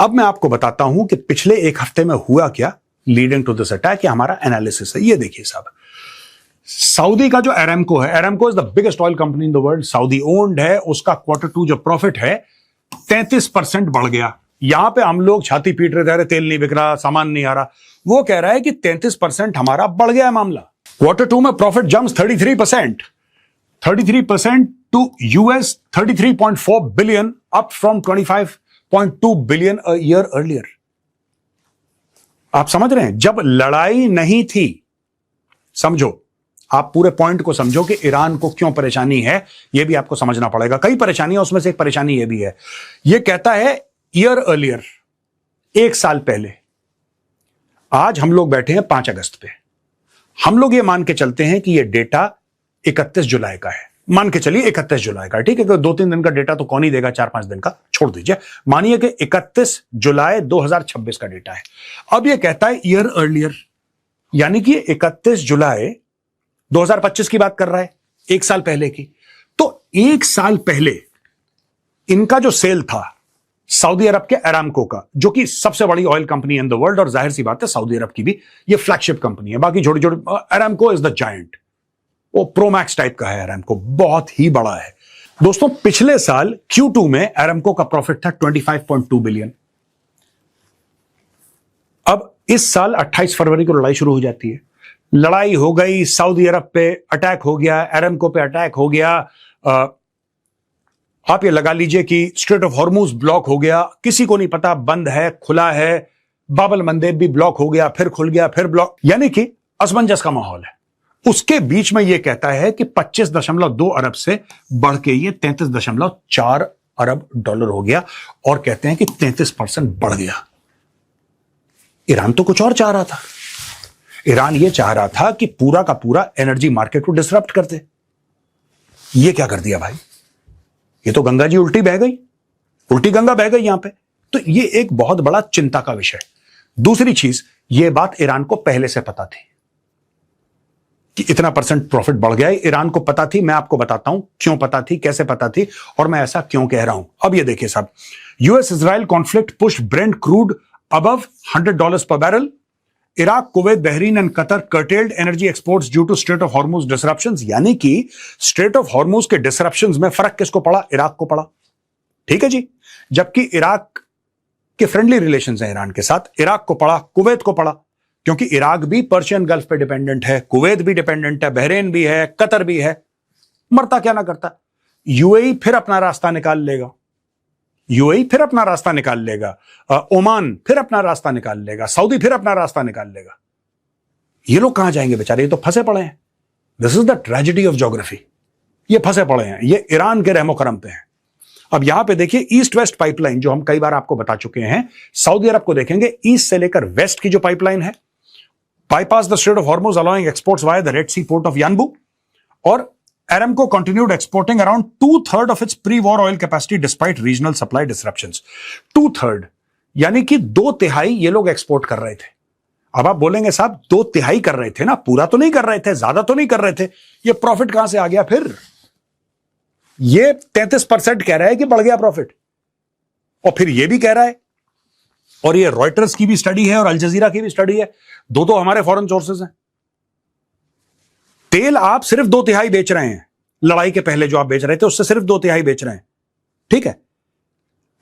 अब मैं आपको बताता हूं कि पिछले एक हफ्ते में हुआ क्या लीडिंग टू दिस अटैक, हमारा एनालिसिस है। ये देखिए साहब, सऊदी का जो अरामको है, Aramco is the biggest oil company in the world, Saudi owned है। उसका Q2 जो प्रॉफिट है 33% बढ़ गया। यहां पे हम लोग छाती पीट रहे थे, अरे तेल नहीं बिक रहा, सामान नहीं आ रहा। वो कह रहा है कि 33% हमारा बढ़ गया है मामला। Q2 में profit jumps 33% to US $33.4 billion, up from $25.2 billion a year earlier. आप समझ रहे हैं, जब लड़ाई नहीं थी, समझो, आप पूरे पॉइंट को समझो कि ईरान को क्यों परेशानी है, यह भी आपको समझना पड़ेगा। कई परेशानियां, उसमें से एक परेशानी यह भी है। यह कहता है ईयर अर्लियर, एक साल पहले। आज हम लोग बैठे हैं 5 अगस्त पे। हम लोग ये मान के चलते हैं कि यह डेटा 31 जुलाई का है। मान के चलिए 31 जुलाई का, ठीक है, 2-3 दिन का डेटा तो कौन ही देगा, 4-5 दिन का छोड़ दीजिए। मानिए कि 31 जुलाई 2026 का डेटा है। अब यह कहता है ईयर अर्लियर, यानी कि 31 जुलाई 2025 की बात कर रहा है, एक साल पहले की। तो एक साल पहले इनका जो सेल था सऊदी अरब के अरामको का, जो कि सबसे बड़ी oil company in the world, और जाहिर सी बात है सऊदी अरब की भी ये फ्लैगशिप कंपनी है। बाकी छोटी छोटी, अरामको इज द जायंट, वो प्रोमैक्स टाइप का है। अरामको बहुत ही बड़ा है दोस्तों। पिछले साल Q2 में अरामको का प्रॉफिट था $25.2 बिलियन। अब इस साल 28 फरवरी को लड़ाई शुरू हो जाती है। लड़ाई हो गई, सऊदी अरब पे अटैक हो गया, अरामको पे अटैक हो गया। आप ये लगा लीजिए कि स्ट्रेट ऑफ हॉर्मुज ब्लॉक हो गया, किसी को नहीं पता बंद है खुला है। बाब अल मंदेब भी ब्लॉक हो गया, फिर खुल गया, फिर ब्लॉक, यानी कि असमंजस का माहौल है। उसके बीच में यह कहता है कि 25.2 अरब से बढ़ के ये 33.4 अरब डॉलर हो गया, और कहते हैं कि 33% बढ़ गया। ईरान तो कुछ और चाह रहा था। ईरान ये चाह रहा था कि पूरा का पूरा एनर्जी मार्केट को डिसरप्ट कर दे। ये क्या कर दिया भाई, ये तो गंगा जी उल्टी बह गई, उल्टी गंगा बह गई यहां पे। तो ये एक बहुत बड़ा चिंता का विषय। दूसरी चीज, ये बात ईरान को पहले से पता थी कि इतना % प्रॉफिट बढ़ गया है। ईरान को पता थी। मैं आपको बताता हूं क्यों पता थी, कैसे पता थी, और मैं ऐसा क्यों कह रहा हूं। अब ये देखिए साहब, US Israel conflict push Brent crude above $100 per barrel. Iraq, Kuwait, Bahrain and Qatar curtailed energy exports due to Strait of Hormuz disruptions। यानी कि Strait of Hormuz के disruptions में फर्क किसको पड़ा, इराक को पड़ा। ठीक है जी, जबकि इराक के फ्रेंडली रिलेशंस हैं ईरान के साथ। इराक को पड़ा, कुवैत को पड़ा, क्योंकि इराक भी पर्शियन गल्फ पे डिपेंडेंट है, कुवैत भी डिपेंडेंट है, बहरीन भी है, कतर भी है। मरता क्या ना करता। UAE फिर अपना रास्ता निकाल लेगा, UAE फिर अपना रास्ता निकाल लेगा, ओमान फिर अपना रास्ता निकाल लेगा, सऊदी फिर अपना रास्ता निकाल लेगा। ये लोग कहां जाएंगे बेचारे, ये तो फंसे पड़े हैं। This is the tragedy of geography. ये फंसे पड़े हैं, ये ईरान के रहमो करम पे हैं। अब यहां पे देखिए ईस्ट वेस्ट पाइपलाइन, जो हम कई बार आपको बता चुके हैं। सऊदी अरब को देखेंगे, ईस्ट से लेकर वेस्ट की जो पाइपलाइन है, bypass the strait of Hormuz allowing exports via the Red Sea port of Yanbu. और Aramco continued exporting around 2/3 of its pre-war oil capacity despite regional supply disruptions. 2/3 यानी कि 2/3 ये लोग एक्सपोर्ट कर रहे थे। अब आप बोलेंगे साहब 2/3 कर रहे थे ना, पूरा तो नहीं कर रहे थे, ज्यादा तो नहीं कर रहे थे, ये प्रॉफिट कहां से आ गया फिर? ये 33% कह रहा है कि बढ़ गया प्रॉफिट, और फिर ये भी कह रहा है, और ये रॉयटर्स की भी स्टडी है और अल जजीरा की भी स्टडी है, दो हमारे फॉरेन सोर्सेज हैं। तेल आप सिर्फ 2/3 बेच रहे हैं, लड़ाई के पहले जो आप बेच रहे थे उससे सिर्फ 2/3 बेच रहे हैं। ठीक है,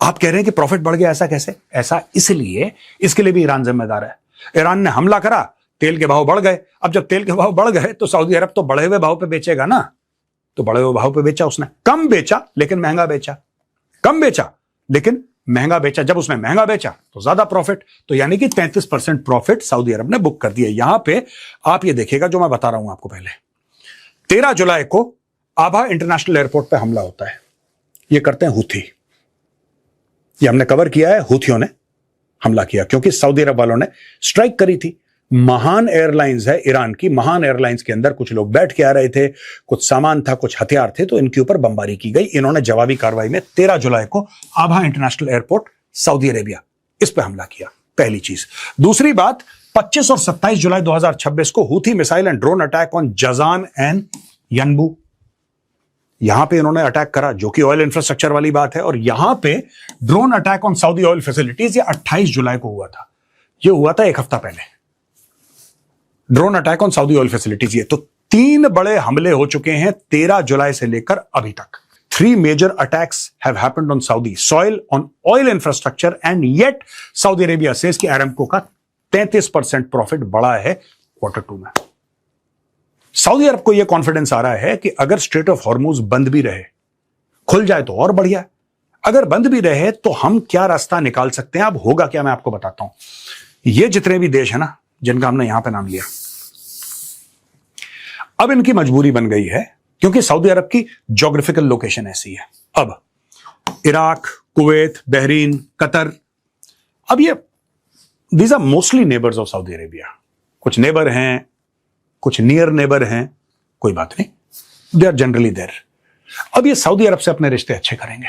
आप कह रहे हैं कि प्रॉफिट बढ़ गया, ऐसा कैसे? ऐसा इसलिए, इसके लिए भी ईरान जिम्मेदार है। ईरान ने हमला करा, तेल के भाव बढ़ गए। अब जब तेल के भाव बढ़ गए तो सऊदी अरब तो बढ़े हुए भाव पे बेचेगा ना, तो बढ़े हुए भाव पे बेचा उसने। कम बेचा लेकिन महंगा बेचा, कम बेचा लेकिन महंगा बेचा। जब उसने महंगा बेचा तो ज्यादा प्रॉफिट, तो यानी कि 33% प्रॉफिट सऊदी अरब ने बुक कर दिया। यहां पे आप ये देखिएगा जो मैं बता रहा हूं आपको। पहले 13 जुलाई को आभा इंटरनेशनल एयरपोर्ट पे हमला होता है। ये करते हैं हुथी, ये हमने कवर किया है। हुथियों ने हमला किया क्योंकि सऊदी अरब वालों ने स्ट्राइक करी थी। महान एयरलाइंस है ईरान की, महान एयरलाइंस के अंदर कुछ लोग बैठ के आ रहे थे, कुछ सामान था, कुछ हथियार थे, तो इनके ऊपर बमबारी की गई। इन्होंने जवाबी कार्रवाई में 13 जुलाई को आभा इंटरनेशनल एयरपोर्ट सऊदी अरेबिया, इस पे हमला किया। पहली चीज। दूसरी बात, 25 और 27 जुलाई 2026 को Houthi missile and drone attack on Jazan and Yanbu. यहां पे इन्होंने अटैक करा, जो कि ऑयल इंफ्रास्ट्रक्चर वाली बात है, और यहां पे drone attack on Saudi oil facilities, ये 28 जुलाई को हुआ था। ये हुआ था एक हफ्ता पहले, drone attack on Saudi oil facilities. ये तो 3 बड़े हमले हो चुके हैं 13 जुलाई से लेकर अभी तक। 3 major attacks have happened on Saudi soil, on oil infrastructure, and yet Saudi Arabia says कि Aramco का 33% प्रॉफिट बढ़ा है Q2 में। सऊदी अरब को यह कॉन्फिडेंस आ रहा है कि अगर स्ट्रेट ऑफ हॉर्मुज बंद भी रहे, खुल जाए तो और बढ़िया, अगर बंद भी रहे तो हम क्या रास्ता निकाल सकते हैं। अब होगा क्या, मैं आपको बताता हूं। ये जितने भी देश है ना, जिनका हमने यहां पे नाम लिया, अब इनकी मजबूरी बन गई है, क्योंकि सऊदी अरब की ज्योग्राफिकल लोकेशन ऐसी है। अब इराक, कुवैत, बहरीन, कतर, अब ये these are mostly neighbours of Saudi Arabia. कुछ नेबर हैं, कुछ नियर नेबर हैं, कोई बात नहीं, दे आर जनरली देयर। अब ये सऊदी अरब से अपने रिश्ते अच्छे करेंगे,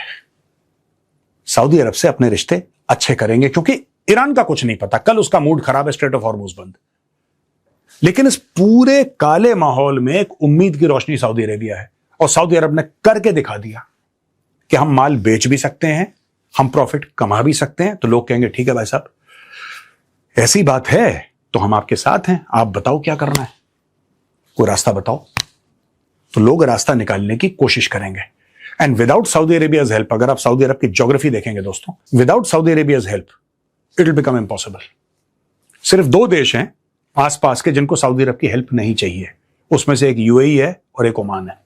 सऊदी अरब से अपने रिश्ते अच्छे करेंगे, क्योंकि ईरान का कुछ नहीं पता, कल उसका मूड खराब है, स्ट्रेट ऑफ हॉर्मुज बंद। लेकिन इस पूरे काले माहौल में एक उम्मीद की रोशनी सऊदी अरेबिया है, और सऊदी अरब ने करके दिखा दिया कि हम माल बेच भी सकते हैं, हम प्रॉफिट कमा भी सकते हैं। तो लोग कहेंगे ठीक है भाई साहब, ऐसी बात है तो हम आपके साथ हैं, आप बताओ क्या करना है, कोई रास्ता बताओ। तो लोग रास्ता निकालने की कोशिश करेंगे। And without Saudi Arabia's help, अगर आप सऊदी अरब की ज्योग्राफी देखेंगे दोस्तों, without Saudi Arabia's help it will become impossible. सिर्फ 2 देश हैं आसपास के जिनको सऊदी अरब की हेल्प नहीं चाहिए, उसमें से एक यूएई है और एक ओमान है।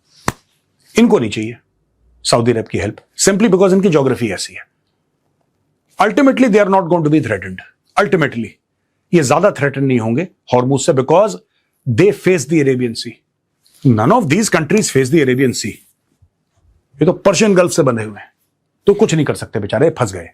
इनको नहीं चाहिए सऊदी अरब की हेल्प, सिंपली बिकॉज इनकी ज्योग्राफी ऐसी है। Ultimately they are not going to be threatened, ultimately ये ज्यादा थ्रेटन नहीं होंगे हॉर्मुज से, because they face the Arabian sea. None of these countries face the Arabian sea. ये तो पर्शियन गल्फ से बंधे हुए हैं, तो कुछ नहीं कर सकते बेचारे, फंस गए।